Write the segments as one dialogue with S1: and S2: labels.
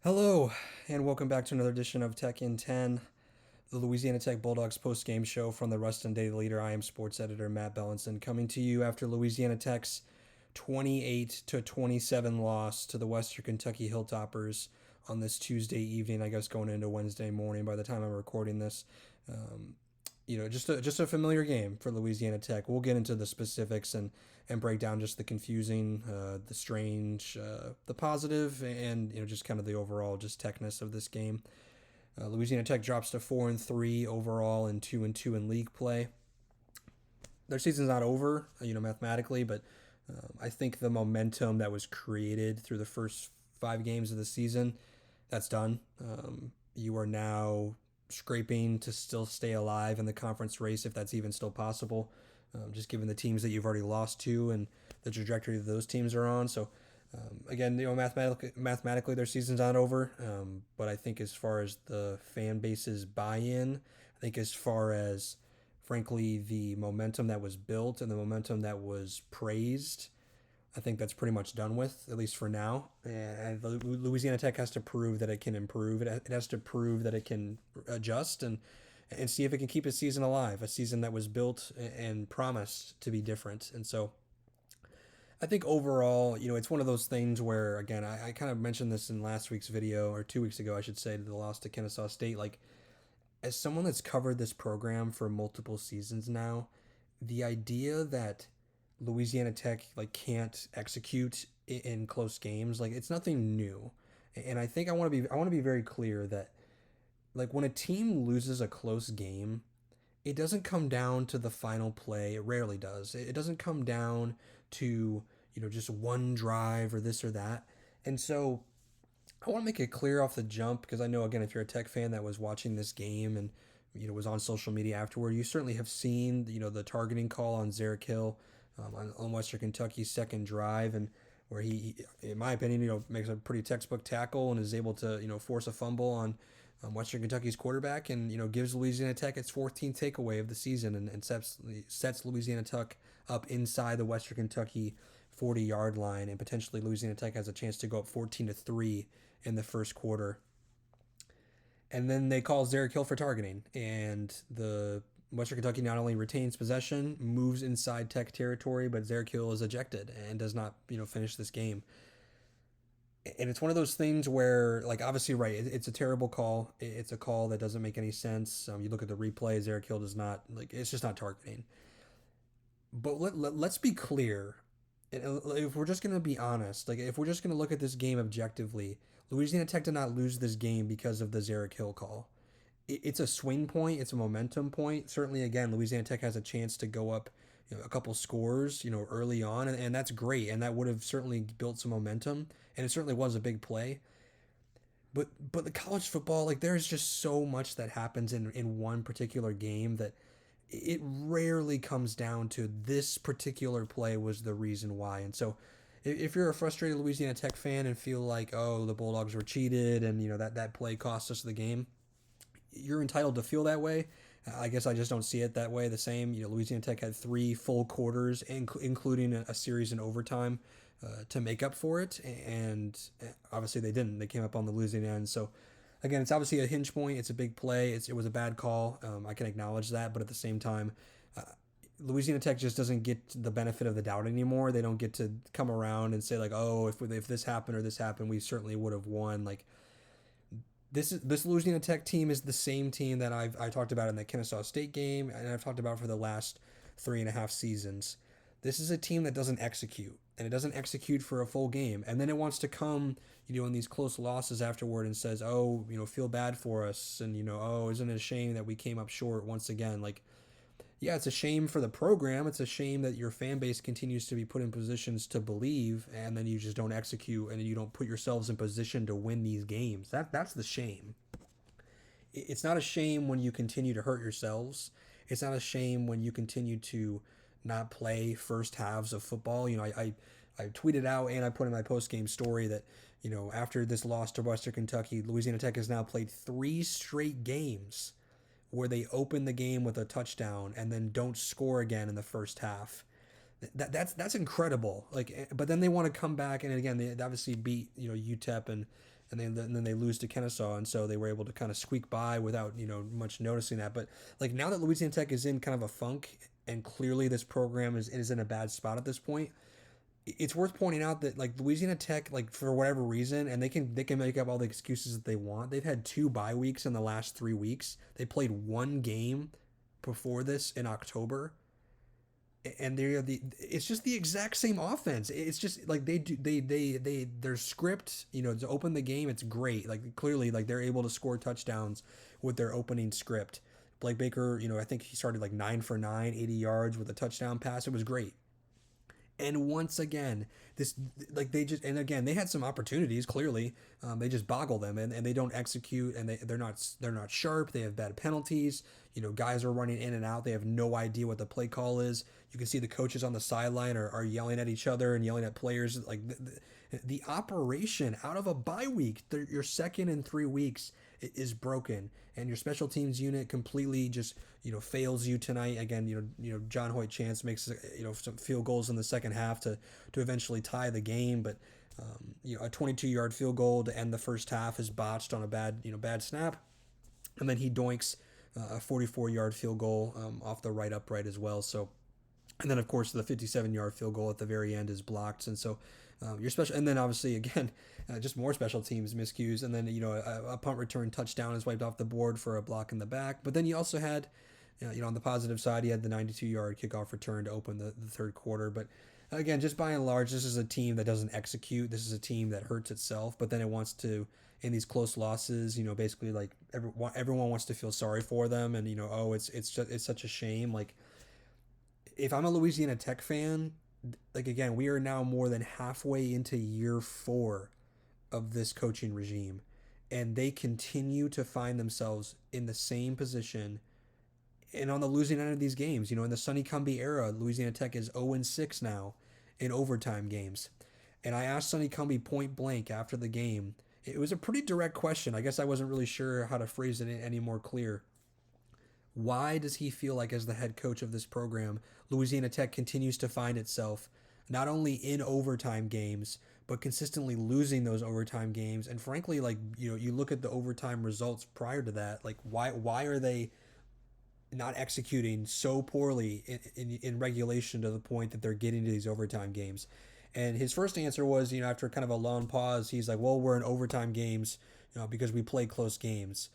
S1: Hello, and welcome back to another edition of Tech in 10, the Louisiana Tech Bulldogs post-game show from the Ruston Daily Leader. I am sports editor Matt Bellinson, coming to you after Louisiana Tech's 28 to 27 loss to the Western Kentucky Hilltoppers on this Tuesday evening. I guess going into Wednesday morning by the time I'm recording this. Um, just a familiar game for Louisiana Tech. We'll get into the specifics and break down just the confusing, the strange, the positive, and just kind of the overall just techness of this game. Louisiana Tech drops to 4-3 overall and 2-2 in league play. Their season's not over, mathematically, but I think the momentum that was created through the first 5 games of the season, that's done. You are now scraping to still stay alive in the conference race, if that's even still possible, just given the teams that you've already lost to and the trajectory that those teams are on. So, again, mathematically their season's not over, but I think as far as the fan base's buy-in, I think as far as frankly the momentum that was built and the momentum that was praised, I think that's pretty much done with, at least for now. And Louisiana Tech has to prove that it can improve. It has to prove that it can adjust and see if it can keep its season alive, a season that was built and promised to be different. And so I think overall, it's one of those things where, again, I kind of mentioned this in last week's video, or 2 weeks ago, I should say, to the loss to Kennesaw State. Like, as someone that's covered this program for multiple seasons now, the idea that Louisiana Tech can't execute in close games, it's nothing new. And I think I want to be very clear that when a team loses a close game, it doesn't come down to the final play. It rarely does. It doesn't come down to, just one drive or this or that. And so I want to make it clear off the jump, because I know, again, if you're a Tech fan that was watching this game and was on social media afterward, you certainly have seen the targeting call on Zarek Hill, on Western Kentucky's second drive, and where he, in my opinion, makes a pretty textbook tackle and is able to force a fumble on Western Kentucky's quarterback, and gives Louisiana Tech its 14th takeaway of the season, and sets Louisiana Tech up inside the Western Kentucky 40-yard line, and potentially Louisiana Tech has a chance to go up 14-3 in the first quarter. And then they call Zarek Hill for targeting, and the Western Kentucky not only retains possession, moves inside Tech territory, but Zarek Hill is ejected and does not finish this game. And it's one of those things where, obviously, right, it's a terrible call. It's a call that doesn't make any sense. You look at the replay, Zarek Hill does not, it's just not targeting. But let's be clear. If we're just going to be honest, if we're just going to look at this game objectively, Louisiana Tech did not lose this game because of the Zarek Hill call. It's a swing point. It's a momentum point. Certainly, again, Louisiana Tech has a chance to go up a couple scores, early on, and that's great. And that would have certainly built some momentum, and it certainly was a big play. But the college football, there's just so much that happens in one particular game that it rarely comes down to this particular play was the reason why. And so if you're a frustrated Louisiana Tech fan and feel like, oh, the Bulldogs were cheated and that play cost us the game, you're entitled to feel that way. I guess I just don't see it that way. The same, Louisiana Tech had 3 full quarters, including a series in overtime, to make up for it, and obviously they didn't. They came up on the losing end. So again, it's obviously a hinge point. It's a big play. It was a bad call. I can acknowledge that, but at the same time, Louisiana Tech just doesn't get the benefit of the doubt anymore. They don't get to come around and say oh, if this happened or this happened, we certainly would have won. This Louisiana Tech team is the same team that I talked about in the Kennesaw State game, and I've talked about for the last 3.5 seasons. This is a team that doesn't execute, and it doesn't execute for a full game, and then it wants to come, in these close losses afterward and says, oh, feel bad for us, and oh, isn't it a shame that we came up short once again? Yeah, it's a shame for the program. It's a shame that your fan base continues to be put in positions to believe, and then you just don't execute, and you don't put yourselves in position to win these games. That's the shame. It's not a shame when you continue to hurt yourselves. It's not a shame when you continue to not play first halves of football. I tweeted out and I put in my post game story that after this loss to Western Kentucky, Louisiana Tech has now played 3 straight games where they open the game with a touchdown and then don't score again in the first half. That's incredible. But then they want to come back, and again they obviously beat UTEP and then they lose to Kennesaw, and so they were able to kind of squeak by without much noticing that. But like now that Louisiana Tech is in kind of a funk, and clearly this program is in a bad spot at this point, it's worth pointing out that like Louisiana Tech, like for whatever reason, and they can make up all the excuses that they want. They've had 2 bye weeks in the last 3 weeks. They played one game before this in October, and it's just the exact same offense. It's just like their script, to open the game, it's great. Like clearly, like they're able to score touchdowns with their opening script. Blake Baker, I think he started like 9 for 9, 80 yards with a touchdown pass. It was great. And once again, this like they had some opportunities. Clearly, they just boggle them, and they don't execute, and they're not sharp. They have bad penalties. Guys are running in and out. They have no idea what the play call is. You can see the coaches on the sideline are yelling at each other and yelling at players. Like the operation out of a bye week, your second in 3 weeks is broken, and your special teams unit completely just fails you tonight. Again, John Hoyt Chance makes some field goals in the second half to eventually tie the game, but a 22-yard field goal to end the first half is botched on a bad snap, and then he doinks a 44-yard field goal off the right upright as well. So, and then of course the 57-yard field goal at the very end is blocked, and so your special, and then obviously again, just more special teams miscues, and then a punt return touchdown is wiped off the board for a block in the back. But then you also had, on the positive side, you had the 92-yard kickoff return to open the third quarter. But again, just by and large, this is a team that doesn't execute. This is a team that hurts itself, but then it wants to, in these close losses, basically like everyone wants to feel sorry for them, and it's such a shame. Like if I'm a Louisiana Tech fan, like again, we are now more than halfway into year 4 of this coaching regime, and they continue to find themselves in the same position and on the losing end of these games. In the Sonny Cumbie era, Louisiana Tech is 0-6 now in overtime games. And I asked Sonny Cumbie point blank after the game. It was a pretty direct question. I guess I wasn't really sure how to phrase it any more clear. Why does he feel like, as the head coach of this program, Louisiana Tech continues to find itself not only in overtime games, but consistently losing those overtime games? And frankly, like, you look at the overtime results prior to that, like why are they not executing so poorly in regulation to the point that they're getting to these overtime games? And his first answer was, after kind of a long pause, he's like, well, we're in overtime games, because we play close games.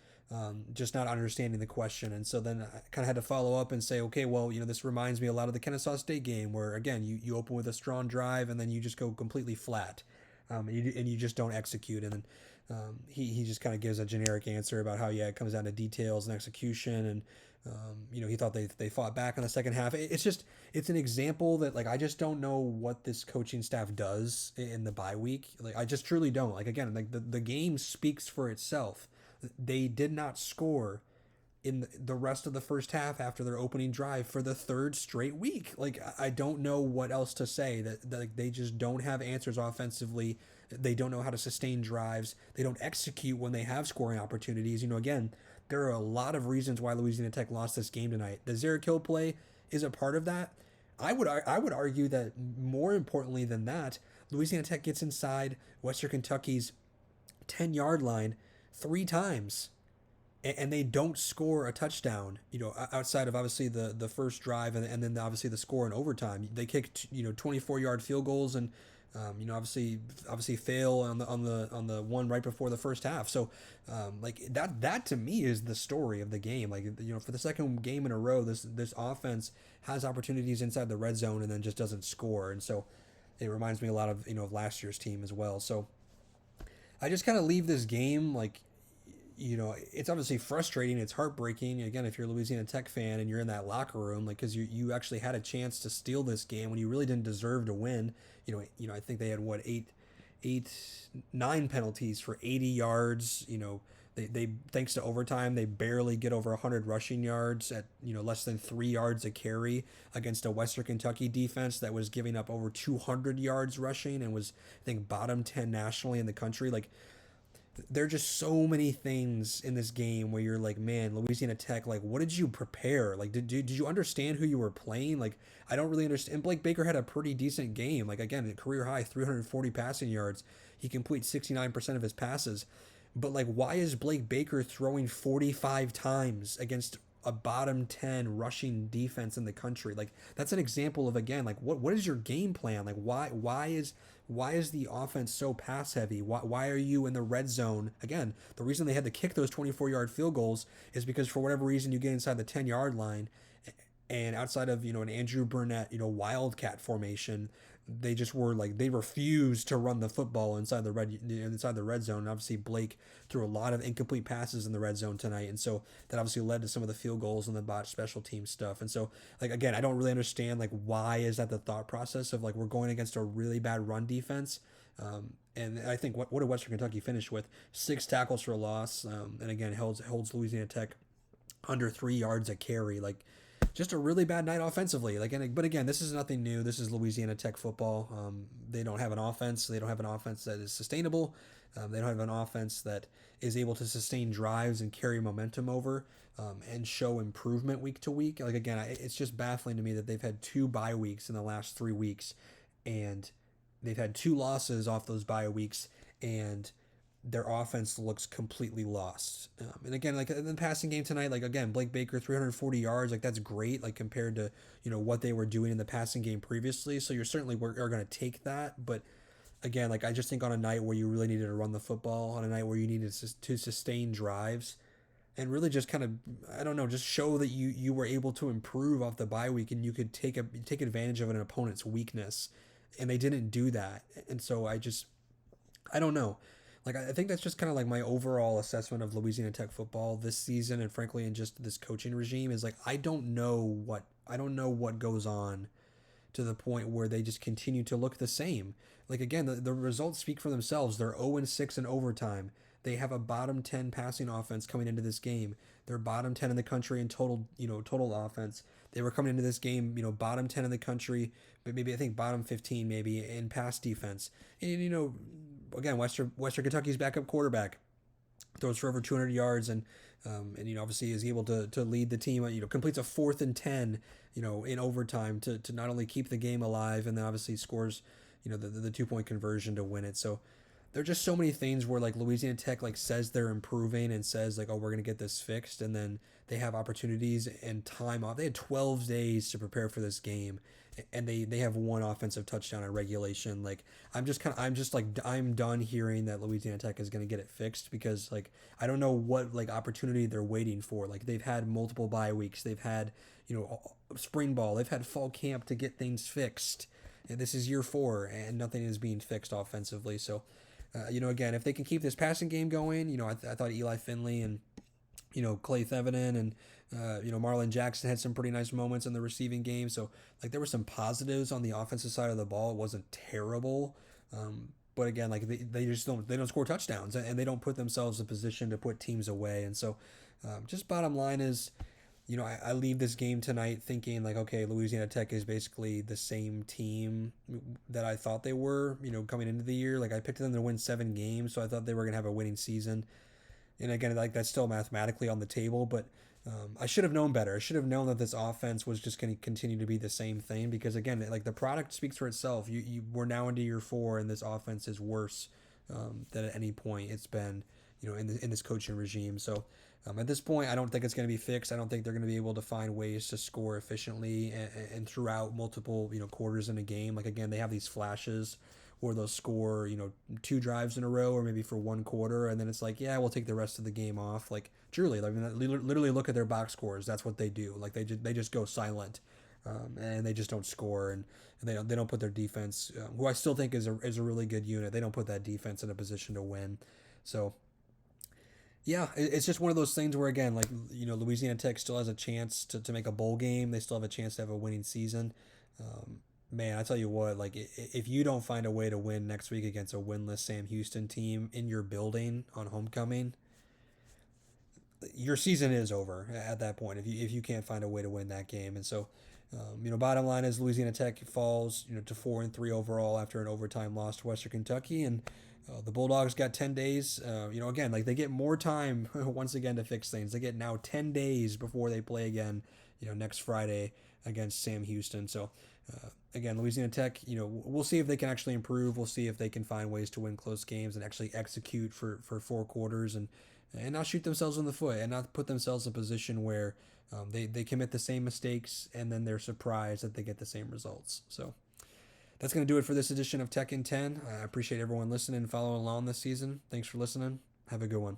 S1: Just not understanding the question. And so then I kind of had to follow up and say, okay, well, this reminds me a lot of the Kennesaw State game where, again, you open with a strong drive and then you just go completely flat, and you just don't execute. And then he just kind of gives a generic answer about how, it comes down to details and execution. And, he thought they fought back in the second half. It's an example that, like, I just don't know what this coaching staff does in the bye week. Like, I just truly don't. Like, again, like the game speaks for itself. They did not score in the rest of the first half after their opening drive for the third straight week. Like, I don't know what else to say. That like, they just don't have answers offensively. They don't know how to sustain drives. They don't execute when they have scoring opportunities. Again, there are a lot of reasons why Louisiana Tech lost this game tonight. The Zerrick Hill play is a part of that. I would argue that more importantly than that, Louisiana Tech gets inside Western Kentucky's 10-yard line 3 times, and they don't score a touchdown, outside of obviously the first drive, and then obviously the score in overtime. They kick 24-yard field goals, and obviously fail on the one right before the first half. So like that to me is the story of the game. Like, for the second game in a row, this offense has opportunities inside the red zone and then just doesn't score. And so it reminds me a lot of of last year's team as well. So I just kind of leave this game like, it's obviously frustrating. It's heartbreaking. Again, if you're a Louisiana Tech fan and you're in that locker room, like, because you actually had a chance to steal this game when you really didn't deserve to win. I think they had nine penalties for 80 yards. They thanks to overtime, they barely get over 100 rushing yards at less than 3 yards a carry against a Western Kentucky defense that was giving up over 200 yards rushing and was, I think, bottom 10 nationally in the country. Like, there are just so many things in this game where you're like, man, Louisiana Tech, like, what did you prepare? Like, did you understand who you were playing? Like, I don't really understand. And Blake Baker had a pretty decent game. Like, again, a career high 340 passing yards. He completes 69% of his passes. But like, why is Blake Baker throwing 45 times against a bottom 10 rushing defense in the country? Like, that's an example of, again, like, what is your game plan? Like, why is the offense so pass heavy? Why are you in the red zone? Again, the reason they had to kick those 24-yard field goals is because for whatever reason you get inside the 10-yard line, and outside of an Andrew Burnett wildcat formation, they just were like, they refused to run the football inside the red zone. And obviously Blake threw a lot of incomplete passes in the red zone tonight, and so that obviously led to some of the field goals and the botched special team stuff. And so, like, again, I don't really understand, like, why is that the thought process of, like, we're going against a really bad run defense. And I think what did Western Kentucky finish with? 6 tackles for a loss, and again holds Louisiana Tech under 3 yards a carry. Like, just a really bad night offensively. But again, this is nothing new. This is Louisiana Tech football. They don't have an offense. They don't have an offense that is sustainable. They don't have an offense that is able to sustain drives and carry momentum over, and show improvement week to week. Like, again, it's just baffling to me that they've had 2 bye weeks in the last 3 weeks, and they've had 2 losses off those bye weeks, and their offense looks completely lost. And again, like in the passing game tonight, like, again, Blake Baker, 340 yards, like, that's great, like, compared to, what they were doing in the passing game previously. So you're certainly are going to take that. But again, like, I just think on a night where you really needed to run the football, on a night where you needed to sustain drives, and really just kind of, I don't know, just show that you were able to improve off the bye week and you could take advantage of an opponent's weakness, and they didn't do that. And so I don't know. Like, I think that's just kind of like my overall assessment of Louisiana Tech football this season, and frankly in just this coaching regime, is like, I don't know what goes on to the point where they just continue to look the same. Like, again, the results speak for themselves. They're 0-6 in overtime. They have a bottom 10 passing offense coming into this game. They're bottom 10 in the country in total offense. They were coming into this game, bottom 10 in the country, but maybe I think bottom 15 maybe in pass defense. And again, Western Kentucky's backup quarterback throws for over 200 yards, and obviously is able to lead the team. Completes a 4th and 10, in overtime to not only keep the game alive, and then obviously scores, the 2-point conversion to win it. So there are just so many things where, like, Louisiana Tech, like, says they're improving and says, like, oh, we're gonna get this fixed, and then they have opportunities and time off. They had 12 days to prepare for this game, and they have 1 offensive touchdown in regulation. Like, I'm done hearing that Louisiana Tech is going to get it fixed, because, like, I don't know what, like, opportunity they're waiting for. Like, they've had multiple bye weeks, they've had spring ball, they've had fall camp to get things fixed, and this is year 4 and nothing is being fixed offensively. So again, if they can keep this passing game going, I thought Eli Finley and Clay Thevenin and Marlon Jackson had some pretty nice moments in the receiving game. So, like, there were some positives on the offensive side of the ball. It wasn't terrible. But again, like, they don't score touchdowns, and they don't put themselves in position to put teams away. And so, just bottom line is, I leave this game tonight thinking, like, okay, Louisiana Tech is basically the same team that I thought they were, coming into the year. Like, I picked them to win 7 games, so I thought they were going to have a winning season. And again, like, that's still mathematically on the table, but I should have known better. I should have known that this offense was just going to continue to be the same thing, because, again, like, the product speaks for itself. We're now into year 4, and this offense is worse than at any point it's been, in this coaching regime. So at this point, I don't think it's going to be fixed. I don't think they're going to be able to find ways to score efficiently and throughout multiple quarters in a game. Like, again, they have these flashes where they'll score 2 drives in a row, or maybe for 1 quarter, and then it's like, yeah, we'll take the rest of the game off. Like, truly, I mean, literally look at their box scores. That's what they do. Like, they just go silent, and they just don't score, and they don't put their defense, who I still think is a really good unit. They don't put that defense in a position to win. So yeah, it's just one of those things where, again, like, Louisiana Tech still has a chance to make a bowl game. They still have a chance to have a winning season. Man, I tell you what, like, if you don't find a way to win next week against a winless Sam Houston team in your building on homecoming, your season is over at that point. If you can't find a way to win that game. And so, bottom line is Louisiana Tech falls, to 4-3 overall after an overtime loss to Western Kentucky, and the Bulldogs got 10 days. Again, like, they get more time once again to fix things. They get now 10 days before they play again, next Friday against Sam Houston. So, Again, Louisiana Tech, we'll see if they can actually improve. We'll see if they can find ways to win close games and actually execute for 4 quarters and not shoot themselves in the foot and not put themselves in a position where they commit the same mistakes and then they're surprised that they get the same results. So that's going to do it for this edition of Tech in 10. I appreciate everyone listening and following along this season. Thanks for listening. Have a good one.